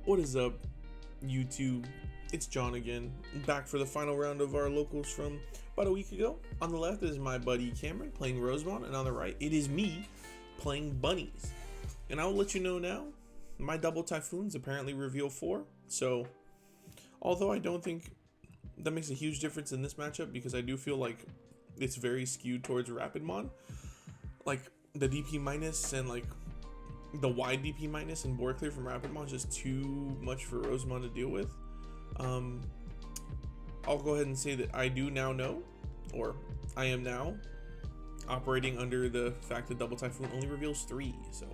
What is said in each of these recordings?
What is up, YouTube? It's John again, back for the final round of our locals from about a week ago. On the left is my buddy Cameron playing Rosemon, and on the right, it is me playing bunnies. And I'll let you know now, my double Typhoons apparently reveal 4. So, although I don't think that makes a huge difference in this matchup, because I do feel like it's very skewed towards Rapidmon. Like, the DP minus and like the wide DP minus and board clear from Rapidmon is just too much for Rosemon to deal with. I'll go ahead and say that I do now know, or I am now operating under the fact that double Typhoon only reveals 3. So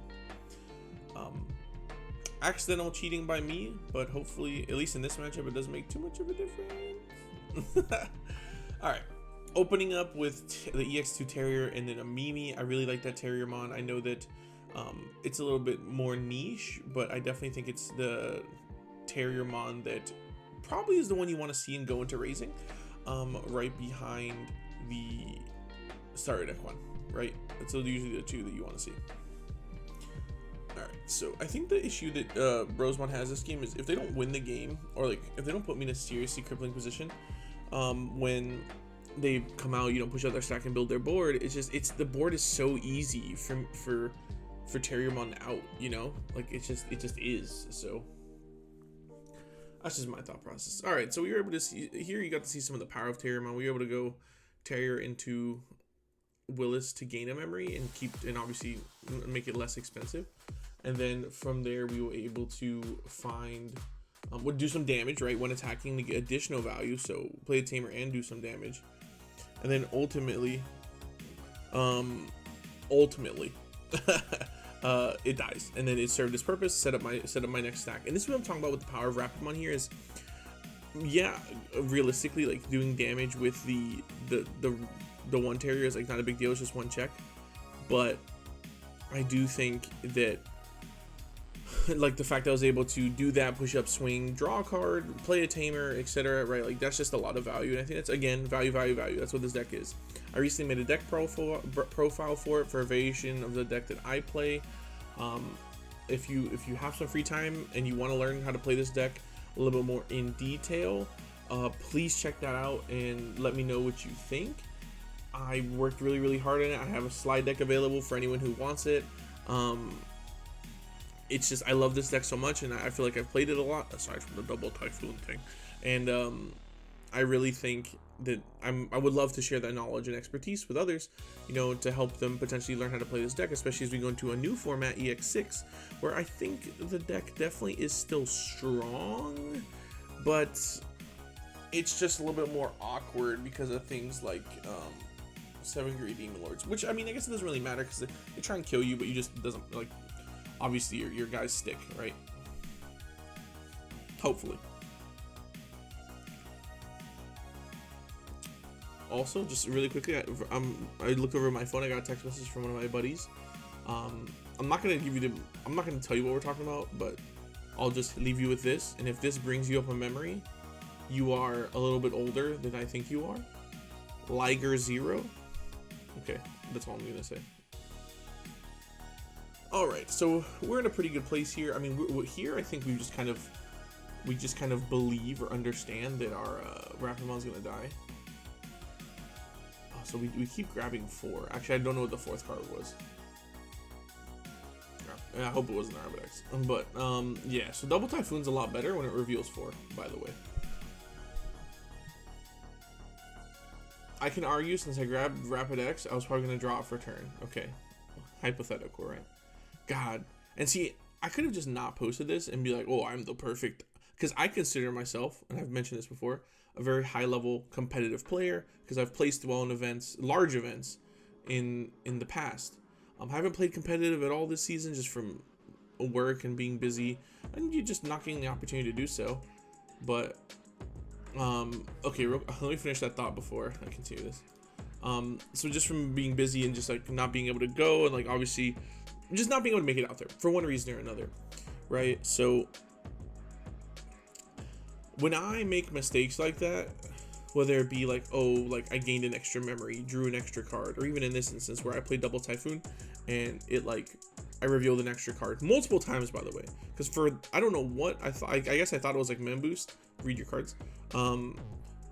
accidental cheating by me, but hopefully, at least in this matchup, it doesn't make too much of a difference. All right, opening up with the EX2 Terrier and then a Mimi. I really like that Terriermon. I know that it's a little bit more niche, but I definitely think it's the Terriermon that probably is the one you want to see and go into raising, right behind the starter deck one, right? That's usually the 2 that you want to see. Alright, so I think the issue that Rosemon has this game is if they don't win the game, or like if they don't put me in a seriously crippling position when they come out, you know, push out their stack and build their board, the board is so easy for Terriermon out, you know, like it just is. So that's just my thought process. All right, so we were able to see here, you got to see some of the power of Terriermon. We were able to go Terrier into Willis to gain a memory and obviously make it less expensive, and then from there we were able to find would do some damage right when attacking to get additional value, so play a tamer and do some damage, and then ultimately it dies, and then it served its purpose, set up my next stack. And this is what I'm talking about with the power of Rapidmon here is, yeah, realistically, like doing damage with the one Terrier is like not a big deal, it's just one check. But I do think that like the fact that I was able to do that, push up, swing, draw a card, play a tamer, etc., right? Like that's just a lot of value, and I think that's again value. That's what this deck is. I recently made a deck profile for it for a variation of the deck that I play. If you have some free time and you want to learn how to play this deck a little bit more in detail, please check that out and let me know what you think. I worked really hard on it. I have a slide deck available for anyone who wants it. It's just I love this deck so much, and I feel like I've played it a lot aside from the double Typhoon thing, and I really think that I would love to share that knowledge and expertise with others, you know, to help them potentially learn how to play this deck, especially as we go into a new format, EX6, where I think the deck definitely is still strong, but it's just a little bit more awkward because of things like 7-grade Demon Lords, which I mean I guess it doesn't really matter because they try and kill you, but you just doesn't like, obviously your guys stick, right? Hopefully. Also, just really quickly, I looked over my phone. I got a text message from one of my buddies. I'm not gonna tell you what we're talking about, but I'll just leave you with this. And if this brings you up a memory, you are a little bit older than I think you are. Liger 0. Okay, that's all I'm gonna say. All right, so we're in a pretty good place here. I mean, here I think we just kind of believe or understand that our Rapimon's gonna die. So we keep grabbing 4. Actually, I don't know what the 4th card was. I hope it wasn't Arabidex. But yeah, so double Typhoon's a lot better when it reveals 4, by the way. I can argue since I grabbed Rapidex, I was probably gonna draw it for turn. Okay, hypothetical, right? God, and see, I could have just not posted this and be like, oh, I'm the perfect, because I consider myself, and I've mentioned this before, a very high-level competitive player because I've placed well in events, large events, in the past. I haven't played competitive at all this season just from work and being busy, and you just not getting the opportunity to do so. But okay, let me finish that thought before I continue this. So just from being busy and just like not being able to go, and like obviously just not being able to make it out there for one reason or another, right? So when I make mistakes like that, whether it be like, oh, like I gained an extra memory, drew an extra card, or even in this instance where I played double Typhoon and it like I revealed an extra card multiple times, by the way, because for I don't know what I thought. I guess I thought it was like men boost. Read your cards.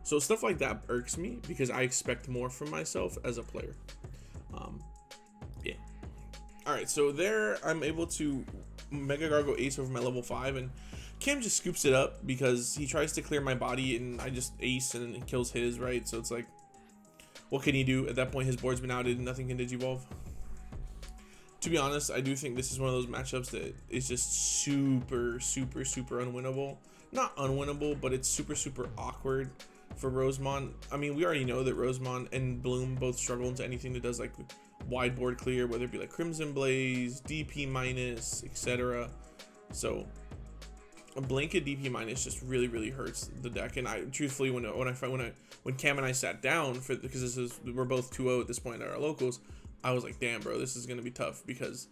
So stuff like that irks me because I expect more from myself as a player. Yeah. All right, so there I'm able to Mega Gargo Ace over my level 5, and Cam just scoops it up because he tries to clear my body, and I just Ace and it kills his, right? So it's like, what can he do? At that point, his board's been outed and nothing can Digivolve. To be honest, I do think this is one of those matchups that is just super unwinnable. Not unwinnable, but it's super awkward for Rosemon. I mean, we already know that Rosemon and Bloom both struggle into anything that does like wide board clear, whether it be like Crimson Blaze, DP minus, etc. So a blanket DP minus just really hurts the deck. And I truthfully, when Cam and I sat down for, because we're both 2-0 at this point at our locals, I was like, damn, bro, this is gonna be tough because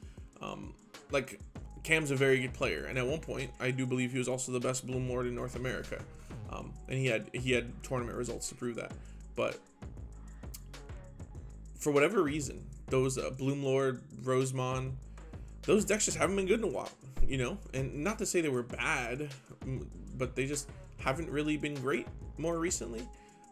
like Cam's a very good player, and at one point I do believe he was also the best Bloomlord in North America, and he had tournament results to prove that. But for whatever reason, those Bloomlord, Rosemon, those decks just haven't been good in a while, you know. And not to say they were bad, but they just haven't really been great more recently.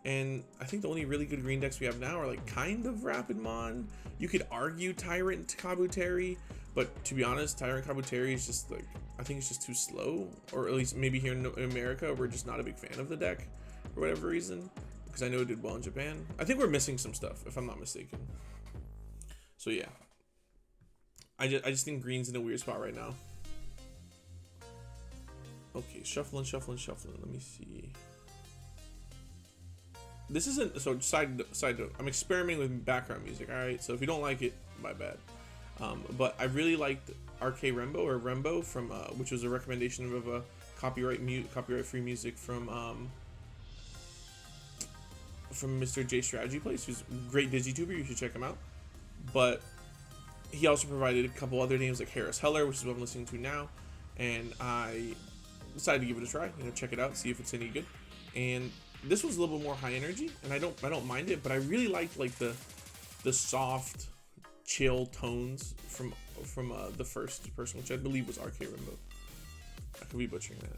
And I think the only really good green decks we have now are like kind of Rapidmon. You could argue Tyrant Kabuteru, but to be honest, Tyrant Kabuteru is just like, I think it's just too slow, or at least maybe here in America we're just not a big fan of the deck for whatever reason, because I know it did well in Japan. I think we're missing some stuff if I'm not mistaken. So yeah, I just think green's in a weird spot right now. Okay, shuffling. Let me see. This isn't, so side note, I'm experimenting with background music, alright? So if you don't like it, my bad. But I really liked RK Rembo from, which was a recommendation of a copyright-free music from Mr. J Strategy Place, who's a great DigiTuber, you should check him out. But he also provided a couple other names like Harris Heller, which is what I'm listening to now, and I decided to give it a try, you know, check it out, see if it's any good. And this was a little bit more high energy, and I don't mind it, but I really liked like the soft, chill tones from the first person, which I believe was RK Rembo. I could be butchering that.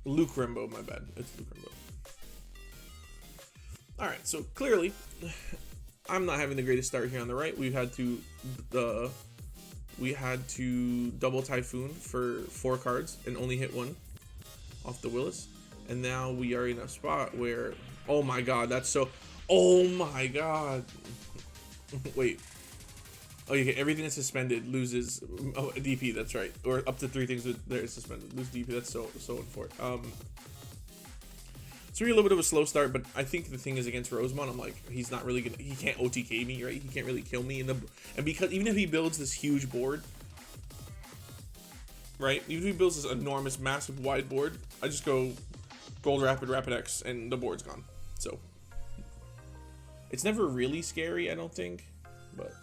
Luke Rembo, my bad. It's Luke Rembo. All right, so clearly, I'm not having the greatest start here on the right. We had to double Typhoon for 4 cards and only hit 1 off the Willis. And now we are in a spot where, oh my god, that's so, oh my god. Wait. Oh, okay, everything that's suspended loses DP, that's right. Or up to 3 things that are suspended lose DP, that's so unfortunate. It's really a little bit of a slow start, but I think the thing is against Rosemon, I'm like, he's not really gonna, he can't OTK me, right? He can't really kill me, and because even if he builds this huge board, right? Even if he builds this enormous, massive, wide board, I just go Gold Rapid, Rapid X, and the board's gone. So it's never really scary, I don't think, but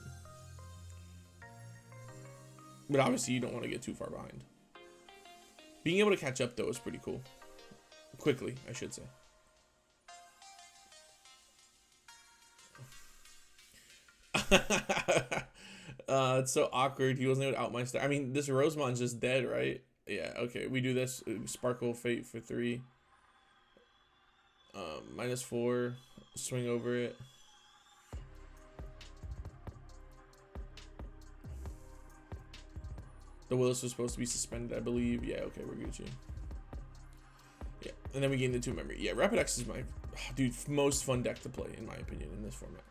obviously you don't want to get too far behind. Being able to catch up though is pretty cool. Quickly, I should say. It's so awkward. He wasn't able to out my star. I mean, this Rosemon's just dead, right? Yeah, okay. We do this. Sparkle Fate for 3. -4. Swing over it. The Willis was supposed to be suspended, I believe. Yeah, okay, we're Gucci. Yeah, and then we gain the 2 memory. Yeah, Rapid X is my, dude, most fun deck to play, in my opinion, in this format.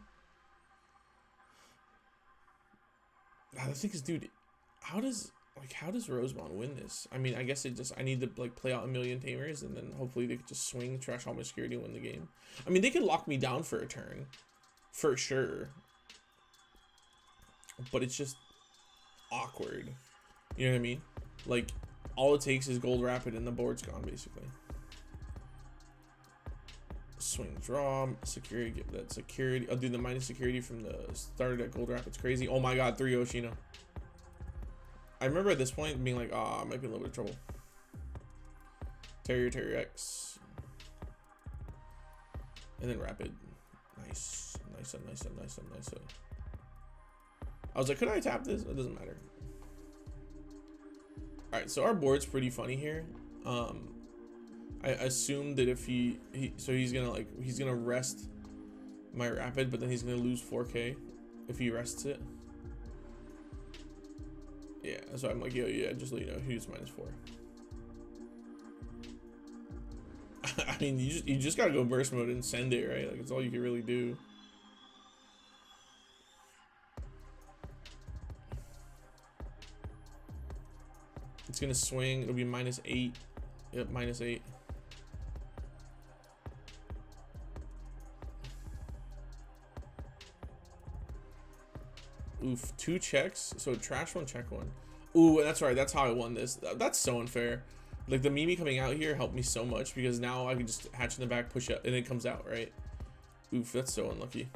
The thing is, dude, how does Rosemon win this? I mean, I guess I need to like play out a million tamers, and then hopefully they could just swing, trash all my security, and win the game. I mean, they could lock me down for a turn, for sure. But it's just awkward. You know what I mean? Like, all it takes is Gold Rapid and the board's gone, basically. Swing, draw, security, get that security. I'll do the minus security from the starter at Gold Rapid's crazy. Oh my god, 3 Oshino. I remember at this point being like, I might be in a little bit of trouble. Terrier X. And then Rapid. Nice. I was like, could I tap this? It doesn't matter. All right, so our board's pretty funny here. I assume that if he's gonna rest my Rapid, but then he's gonna lose 4K if he rests it. Yeah, so I'm like, yo, yeah, just let you know, he's -4. I mean, you just gotta go burst mode and send it, right? Like, it's all you can really do. It's gonna swing. It'll be -8. Yep, -8. Oof, 2 checks. So trash 1, check 1. Ooh, that's right. That's how I won this. That's so unfair. Like, the Mimi coming out here helped me so much because now I can just hatch in the back, push up, and it comes out, right? Oof, that's so unlucky.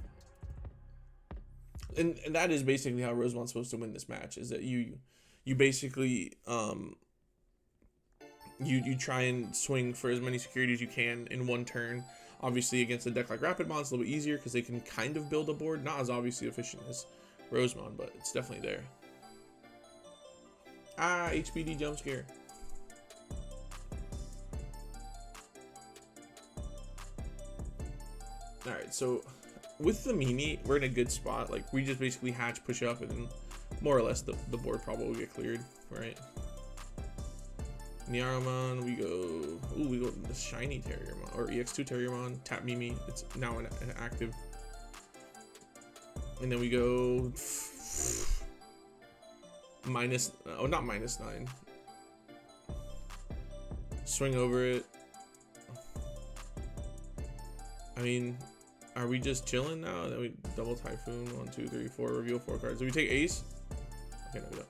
And that is basically how Rosemon's supposed to win this match, is that you basically you try and swing for as many security as you can in one turn. Obviously, against a deck like Rapidmon, it's a little bit easier because they can kind of build a board, not as obviously efficient as Rosemon, but it's definitely there. Ah, HBD jump scare. All right, so with the Mimi, we're in a good spot. Like, we just basically hatch, push up, and then more or less the board probably will get cleared, right? Niaramon, we go the shiny Terriermon, or EX2 Terriermon, tap Mimi, it's now an active. And then we go not -9. Swing over it. I mean, are we just chilling now? Then we double Typhoon, 1, 2, 3, 4, reveal 4 cards. Do we take Ace? Okay, no, we don't.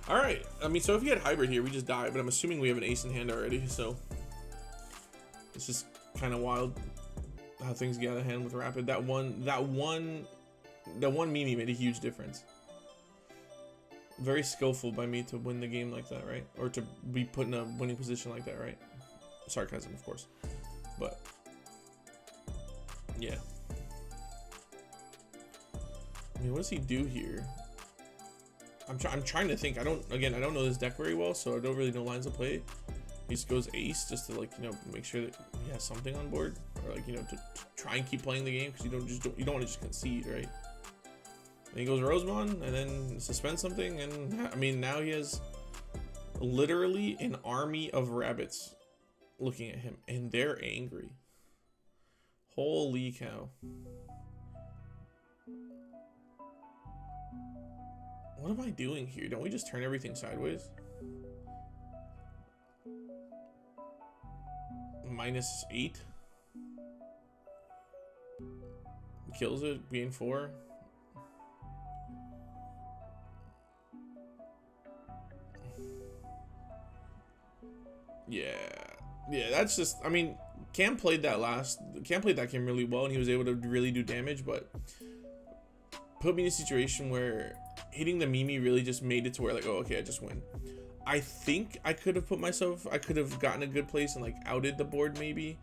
All right. I mean, so if we had Hybrid here, we just die, but I'm assuming we have an Ace in hand already, so it's just kind of wild how things get out of hand with Rapid. That one Mimi made a huge difference. Very skillful by me to win the game like that, right? Or to be put in a winning position like that, right? Sarcasm, of course, but yeah. I mean, what does he do here? I'm trying to think. I don't know this deck very well, so I don't really know lines of play. He just goes Ace just to, like, you know, make sure that he has something on board, or, like, you know, to try and keep playing the game, because you don't want to just concede, right? And he goes Rosemon and then suspend something, and I mean, now he has literally an army of rabbits looking at him, and they're angry. Holy cow. What am I doing here? Don't we just turn everything sideways? -8. Kills it, gain 4. Yeah, that's just, I mean, Cam played that game really well, and he was able to really do damage, but put me in a situation where hitting the Mimi really just made it to where, like, oh, okay, I just win. I think I could have gotten a good place and, like, outed the board maybe,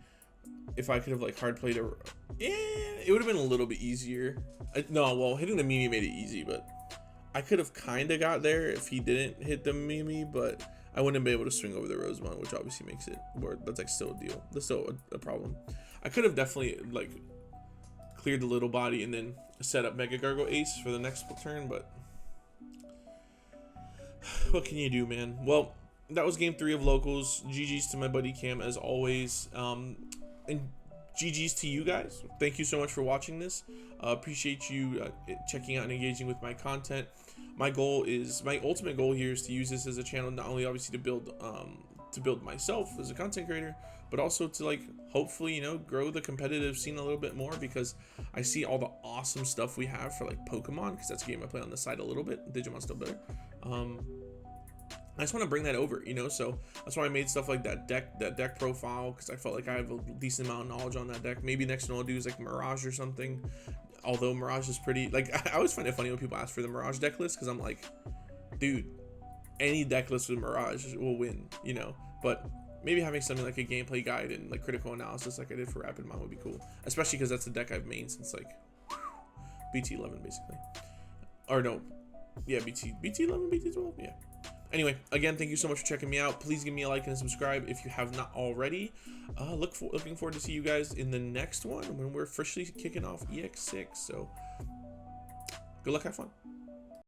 if I could have, like, hard played it would have been a little bit easier. No, well, hitting the Mimi made it easy, but I could have kind of got there if he didn't hit the Mimi, but I wouldn't be able to swing over the Rosemon, which obviously makes it, or that's, like, still a deal. That's still a problem. I could have definitely, like, cleared the little body and then set up Mega Gargo Ace for the next turn, but what can you do, man? Well, that was game 3 of locals. GG's to my buddy Cam as always, and GG's to you guys. Thank you so much for watching this. Appreciate you checking out and engaging with my content. My ultimate goal here is to use this as a channel, not only obviously to build myself as a content creator, but also to, like, hopefully, you know, grow the competitive scene a little bit more, because I see all the awesome stuff we have for, like, Pokemon, because that's a game I play on the side a little bit. Digimon's still better. I just want to bring that over, you know, so that's why I made stuff like that deck profile, because I felt like I have a decent amount of knowledge on that deck. Maybe next one I'll do is, like, Mirage or something, although Mirage is pretty, like, I always find it funny when people ask for the Mirage deck list, because I'm like, dude, any deck list with Mirage will win, you know, but maybe having something like a gameplay guide and, like, critical analysis like I did for Rapidmon would be cool, especially because that's the deck I've mained since, like, BT11 basically, or no, yeah, BT11, BT12, yeah. Anyway, again, thank you so much for checking me out. Please give me a like and subscribe if you have not already. Looking forward to see you guys in the next one when we're officially kicking off EX6. So good luck, have fun.